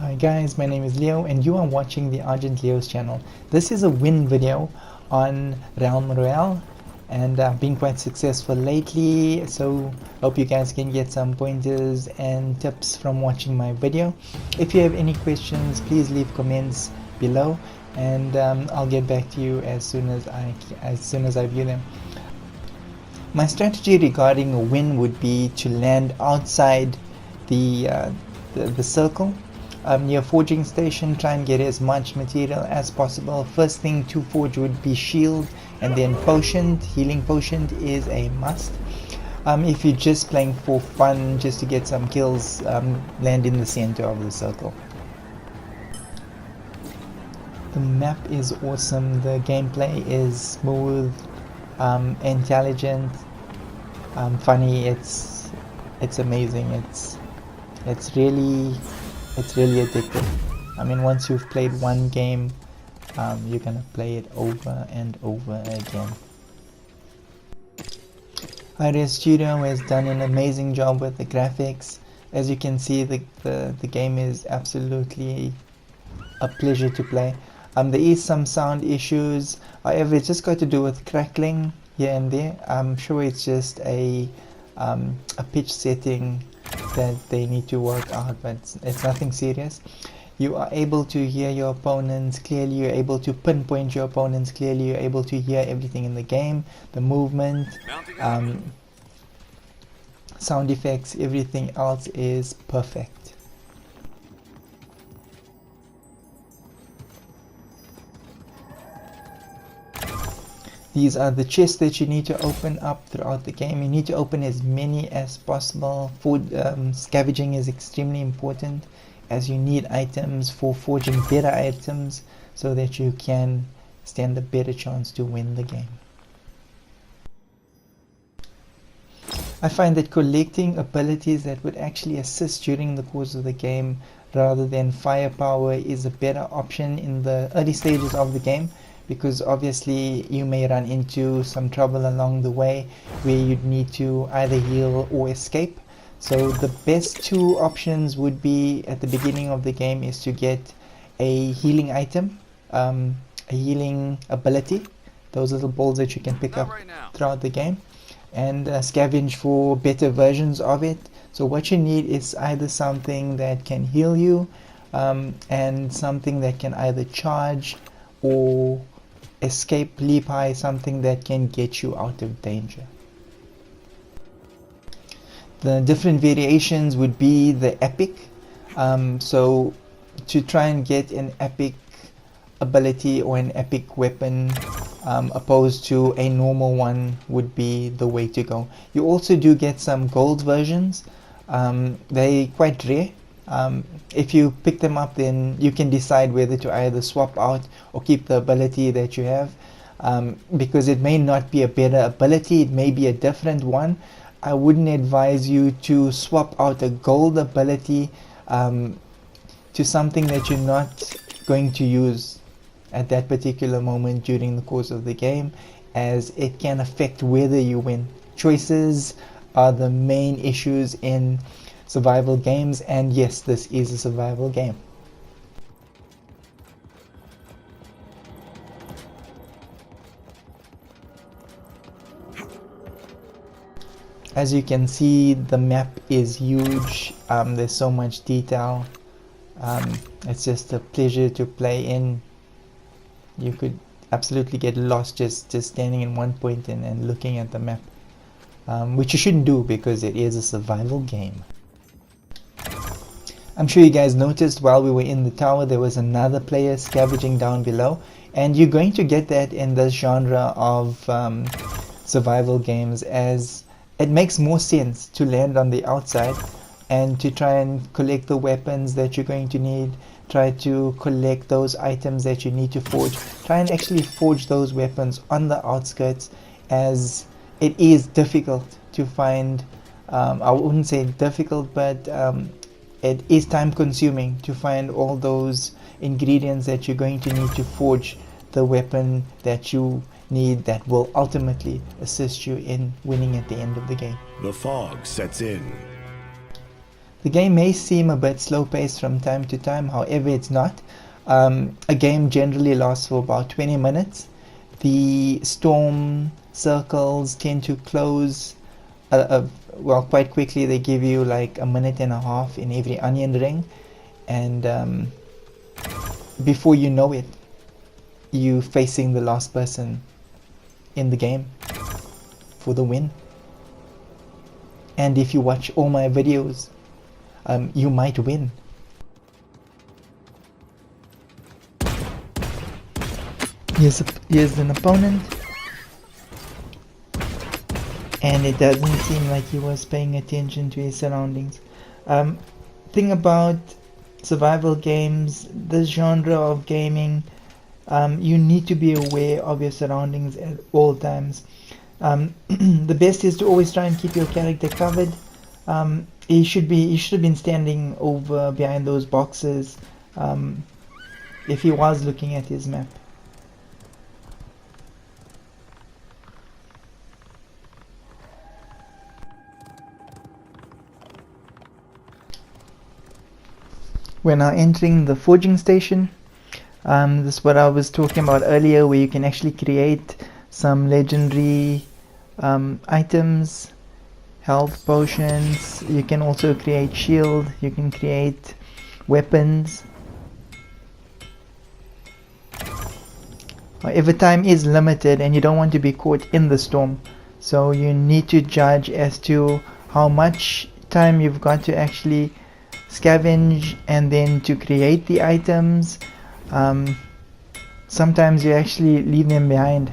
Hi guys, my name is Leo and you are watching the Argent Leo's channel. This is a win video on Realm Royale and I've been quite successful lately, so hope you guys can get some pointers and tips from watching my video. If you have any questions, please leave comments below and I'll get back to you as soon as I view them. My strategy regarding a win would be to land outside the circle. Near forging station, try and get as much material as possible. First thing to forge would be shield, and then potion. Healing potion is a must. If you're just playing for fun, just to get some kills, land in the center of the circle. The map is awesome. The gameplay is smooth, intelligent, funny. It's amazing. It's really addictive. I mean, once you've played one game, you're gonna play it over and over again. Iris Studio has done an amazing job with the graphics. As you can see, the game is absolutely a pleasure to play. There is some sound issues, however it's just got to do with crackling here and there. I'm sure it's just a pitch setting that they need to work out, but it's nothing serious. You are able to hear your opponents clearly, you're able to pinpoint your opponents clearly, you're able to hear everything in the game, the movement, sound effects, everything else is perfect. These are the chests that you need to open up throughout the game. You need to open as many as possible. Food scavenging is extremely important, as you need items for forging better items so that you can stand a better chance to win the game. I find that collecting abilities that would actually assist during the course of the game rather than firepower is a better option in the early stages of the game, because obviously you may run into some trouble along the way where you'd need to either heal or escape. So the best two options would be at the beginning of the game is to get a healing item, a healing ability, those little balls that you can pick up throughout the game, and scavenge for better versions of it. So what you need is either something that can heal you and something that can either charge or escape, leap high, something that can get you out of danger. The different variations would be the epic. So to try and get an epic ability or an epic weapon opposed to a normal one would be the way to go. You also do get some gold versions. They're quite rare. If you pick them up, then you can decide whether to either swap out or keep the ability that you have, because it may not be a better ability, it may be a different one. I wouldn't advise you to swap out a gold ability to something that you're not going to use at that particular moment during the course of the game, as it can affect whether you win. Choices are the main issues in survival games, and yes, this is a survival game. As you can see, the map is huge. There's so much detail. It's just a pleasure to play in. You could absolutely get lost just standing in one point and looking at the map, which you shouldn't do because it is a survival game. I'm sure you guys noticed while we were in the tower there was another player scavenging down below, and you're going to get that in this genre of survival games, as it makes more sense to land on the outside and to try and collect the weapons that you're going to need, try to collect those items that you need to forge, try and actually forge those weapons on the outskirts, as it is difficult to find. I wouldn't say difficult, but it is time consuming to find all those ingredients that you're going to need to forge the weapon that you need that will ultimately assist you in winning at the end of the game. The fog sets in. The game may seem a bit slow paced from time to time, however it's not. A game generally lasts for about 20 minutes. The storm circles tend to close well, quite quickly. They give you like a minute and a half in every onion ring, and before you know it, you facing the last person in the game for the win. And if you watch all my videos, you might win. Here's an opponent, and it doesn't seem like he was paying attention to his surroundings. Thing about survival games, this genre of gaming, you need to be aware of your surroundings at all times. The best is to always try and keep your character covered. He should have been standing over behind those boxes if he was looking at his map. We're now entering the forging station. This is what I was talking about earlier, where you can actually create some legendary items, health potions. You can also create shield, you can create weapons. However, time is limited and you don't want to be caught in the storm, so you need to judge as to how much time you've got to actually scavenge and then to create the items. Sometimes you actually leave them behind.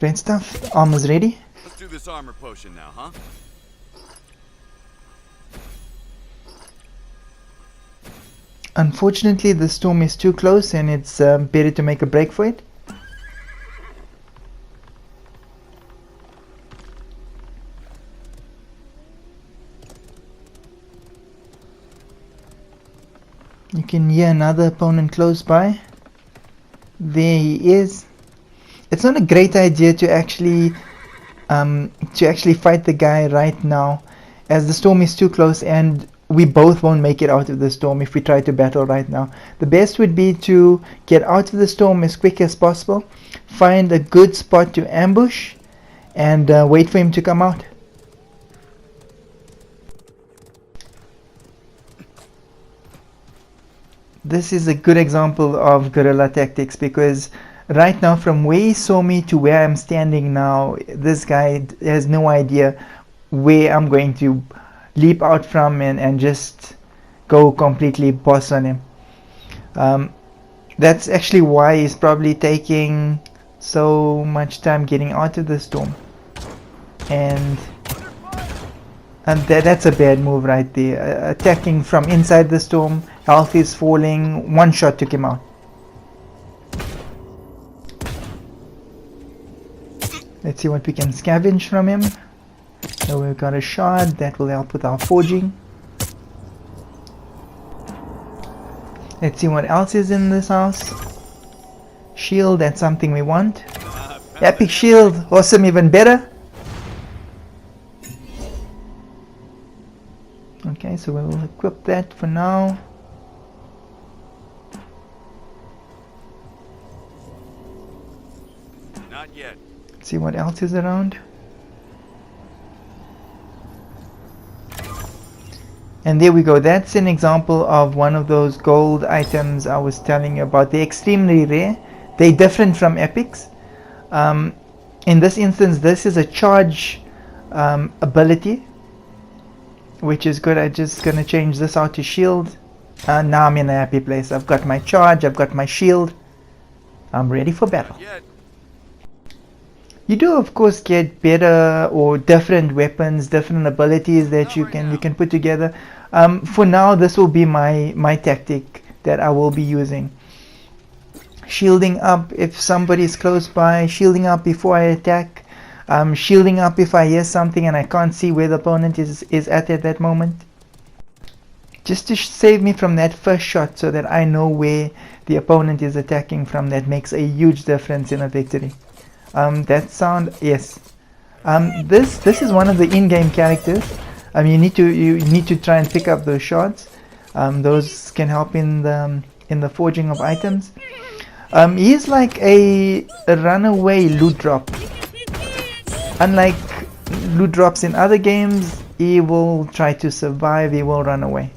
Great stuff. The armor's ready. Let's do this armor potion now, huh? Unfortunately, the storm is too close and it's better to make a break for it. You can hear another opponent close by. There he is. It's not a great idea to actually fight the guy right now, as the storm is too close and we both won't make it out of the storm if we try to battle right now. The best would be to get out of the storm as quick as possible, find a good spot to ambush, and wait for him to come out. This is a good example of guerrilla tactics, because right now from where he saw me to where I'm standing now, this guy has no idea where I'm going to leap out from and just go completely boss on him. That's actually why he's probably taking so much time getting out of the storm, and that's a bad move right there. Attacking from inside the storm, health is falling, one shot took him out. Let's see what we can scavenge from him. So we've got a shard that will help with our forging. Let's see what else is in this house. Shield, that's something we want. Epic shield, awesome, even better. Okay, so we'll equip that for now. Not yet. Let's see what else is around. And there we go. That's an example of one of those gold items I was telling you about. They're extremely rare. They're different from epics. In this instance, this is a charge ability, which is good. I'm just gonna change this out to shield. Now I'm in a happy place. I've got my charge, I've got my shield. I'm ready for battle. You do of course get better or different weapons, different abilities that you can put together. For now, this will be my tactic that I will be using. Shielding up if somebody is close by, shielding up before I attack, shielding up if I hear something and I can't see where the opponent is at that moment. Just to save me from that first shot so that I know where the opponent is attacking from. That makes a huge difference in a victory. That sound, yes. This is one of the in-game characters. You need to try and pick up those shards. Those can help in the forging of items. He's like a runaway loot drop. Unlike loot drops in other games, he will try to survive. He will run away.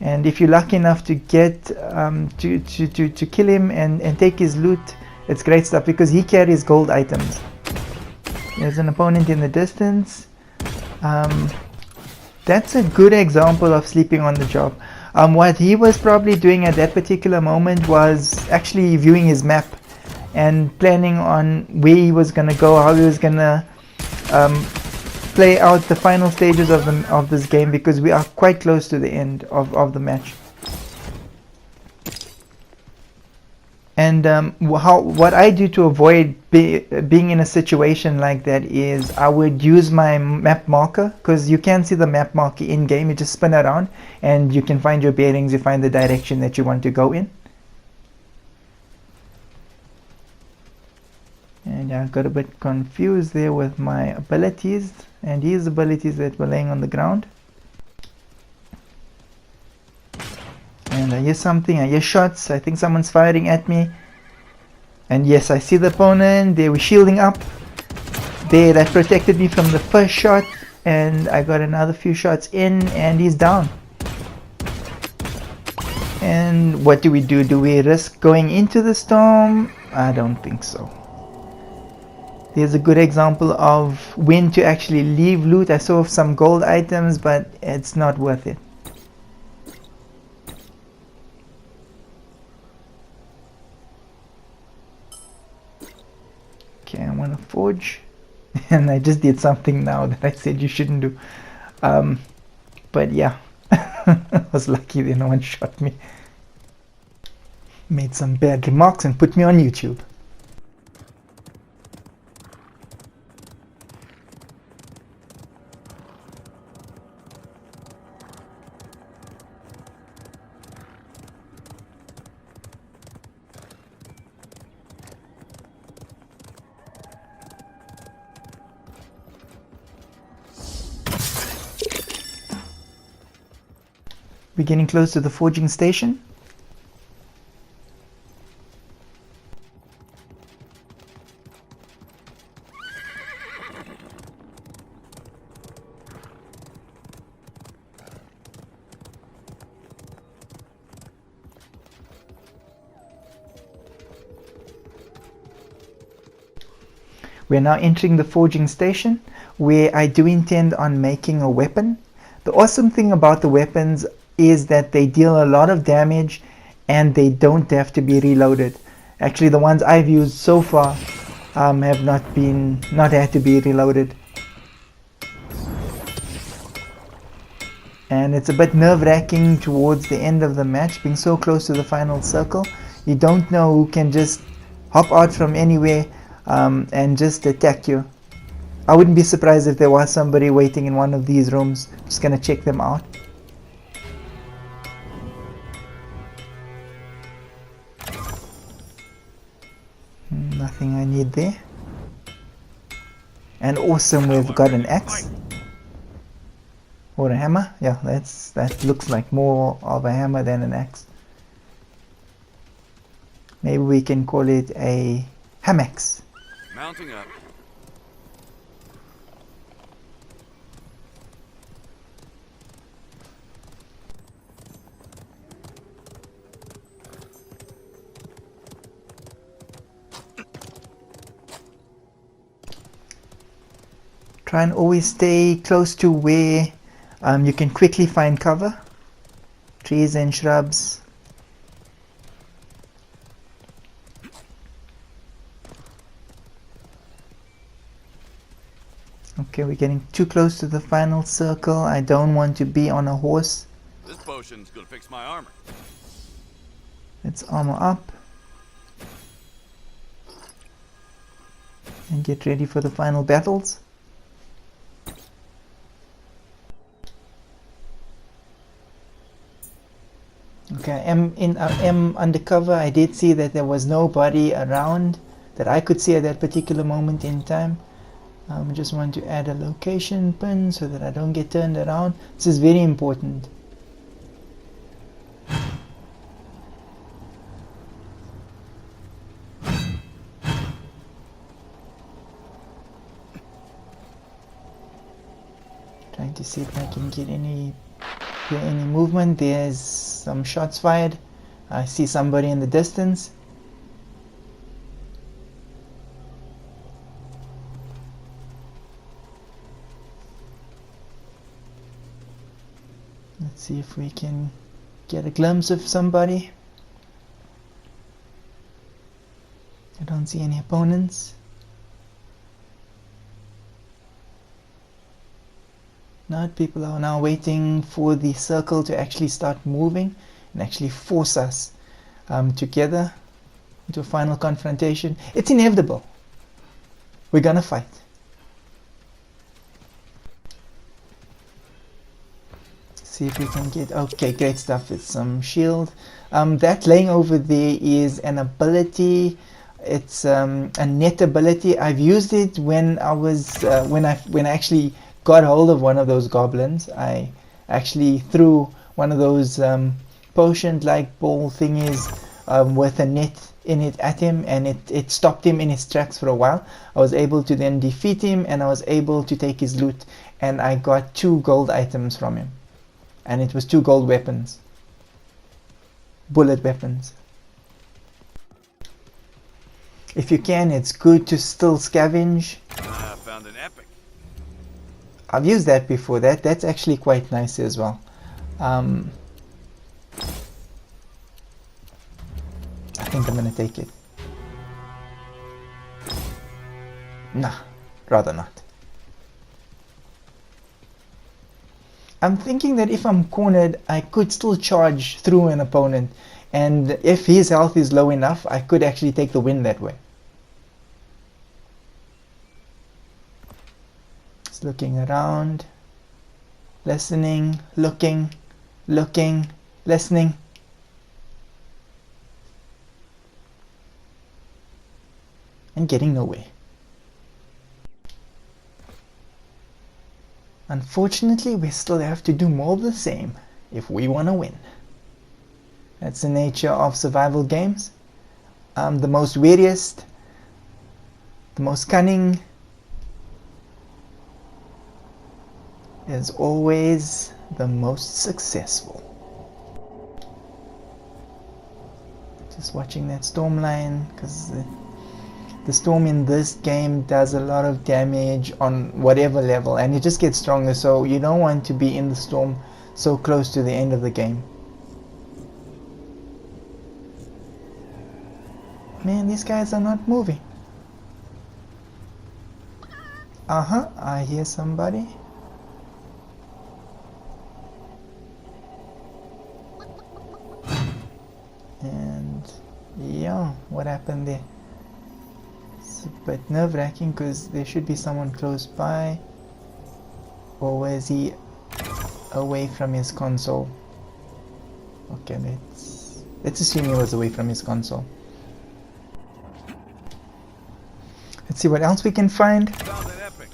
And if you're lucky enough to get to kill him and take his loot, it's great stuff because he carries gold items. There's an opponent in the distance. That's a good example of sleeping on the job. What he was probably doing at that particular moment was actually viewing his map and planning on where he was going to go, how he was going to play out the final stages of this game, because we are quite close to the end of the match. And what I do to avoid being in a situation like that is I would use my map marker, because you can see the map marker in game. You just spin around and you can find your bearings, you find the direction that you want to go in. And I got a bit confused there with my abilities and his abilities that were laying on the ground. And I hear something, I hear shots, I think someone's firing at me. And yes, I see the opponent, they were shielding up. That protected me from the first shot, and I got another few shots in and he's down. And what do we do? Do we risk going into the storm? I don't think so. There's a good example of when to actually leave loot. I saw some gold items, but it's not worth it. Okay, I want to forge. And I just did something now that I said you shouldn't do. But yeah, I was lucky that no one shot me. Made some bad remarks and put me on YouTube. We're getting close to the forging station. We're now entering the forging station, where I do intend on making a weapon. The awesome thing about the weapons is that they deal a lot of damage and they don't have to be reloaded. Actually, the ones I've used so far have not had to be reloaded. And it's a bit nerve-wracking towards the end of the match, being so close to the final circle. You don't know who can just hop out from anywhere and just attack you. I wouldn't be surprised if there was somebody waiting in one of these rooms. Just gonna check them out. Nothing I need there. And awesome, we've got an axe. Or a hammer. Yeah, that looks like more of a hammer than an axe. Maybe we can call it a hamax. Mounting up. Try and always stay close to where you can quickly find cover. Trees and shrubs. Okay, we're getting too close to the final circle. I don't want to be on a horse. This potion's gonna fix my armor. Let's armor up. And get ready for the final battles. Okay, I am undercover. I did see that there was nobody around. that I could see at that particular moment in time. I just want to add a location pin so that I don't get turned around. This is very important. Trying to see if I can get any movement. There's some shots fired. I see somebody in the distance. Let's see if we can get a glimpse of somebody. I don't see any opponents. No, people are now waiting for the circle to actually start moving and actually force us together into a final confrontation. It's inevitable. We're gonna fight. See if we can get... Okay, great stuff. It's some shield. That laying over there is an ability. It's a net ability. I've used it when I was when I actually got hold of one of those goblins. I actually threw one of those potion-like ball thingies with a net in it at him, and it stopped him in his tracks for a while. I was able to then defeat him, and I was able to take his loot, and I got 2 gold items from him. And it was 2 gold weapons. Bullet weapons. If you can, it's good to still scavenge. I found an epic. I've used that before. That's actually quite nice as well. I think I'm gonna take it. Nah, rather not. I'm thinking that if I'm cornered, I could still charge through an opponent, and if his health is low enough, I could actually take the win that way. Just looking around, listening, looking, listening. And getting nowhere. Unfortunately, we still have to do more of the same if we want to win. That's the nature of survival games. The most wariest, the most cunning is always the most successful. Just watching that storm line, because the storm in this game does a lot of damage on whatever level, and it just gets stronger, so you don't want to be in the storm so close to the end of the game. Man, these guys are not moving. I hear somebody. And yeah, what happened there? It's a bit nerve-wracking because there should be someone close by. Or was he away from his console? Okay, let's assume he was away from his console. Let's see what else we can find. Found an epic.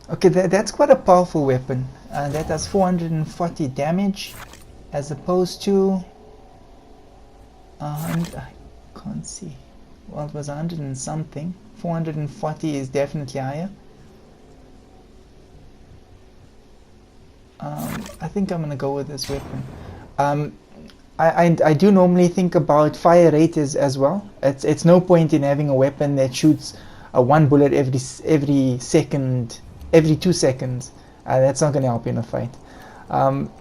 Okay, that's quite a powerful weapon. That does 440 damage as opposed to I can't see. Well, it was 100 and something. 440 is definitely higher. I think I'm gonna go with this weapon. I do normally think about fire rate as well. It's no point in having a weapon that shoots one bullet every second, every 2 seconds. That's not gonna help in a fight.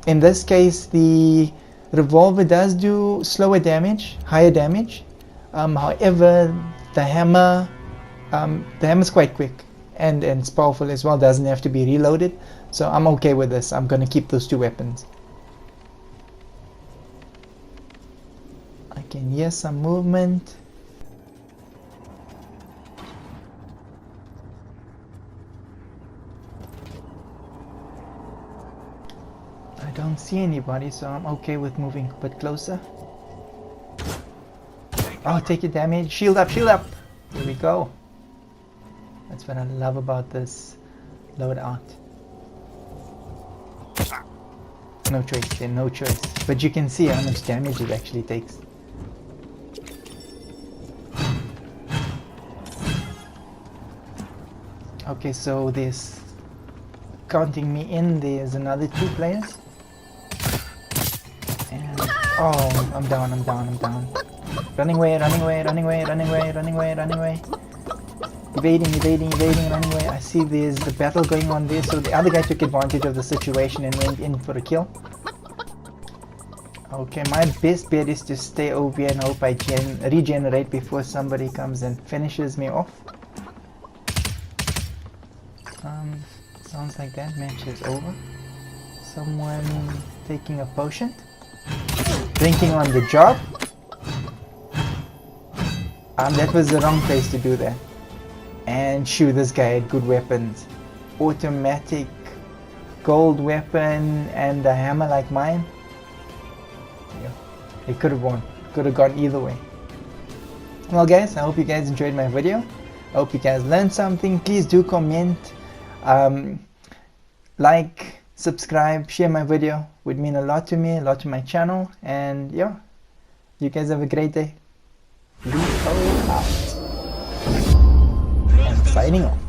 In this case, the revolver does do slower damage, higher damage. However, the hammer's quite quick and it's powerful as well. Doesn't have to be reloaded. So I'm okay with this. I'm gonna keep those 2 weapons. I can hear some movement. I don't see anybody, so I'm okay with moving a bit closer. Oh, take your damage. Shield up, shield up. Here we go. That's what I love about this loadout. No choice there, no choice. But you can see how much damage it actually takes. Okay, so there's, counting me in, there's another 2 players. And, oh, I'm down. Running away. Evading, running away. I see there's the battle going on there, so the other guy took advantage of the situation and went in for a kill. Okay, my best bet is to stay over here and hope I can regenerate before somebody comes and finishes me off. Sounds like that match is over. Someone taking a potion. Drinking on the job. That was the wrong place to do that. And shoot, this guy had good weapons. Automatic gold weapon and a hammer like mine. Yeah, he could have won. Could have gone either way. Well guys, I hope you guys enjoyed my video. I hope you guys learned something. Please do comment, like, subscribe, share my video. Would mean a lot to me, a lot to my channel. And yeah, you guys have a great day. Out. And signing off.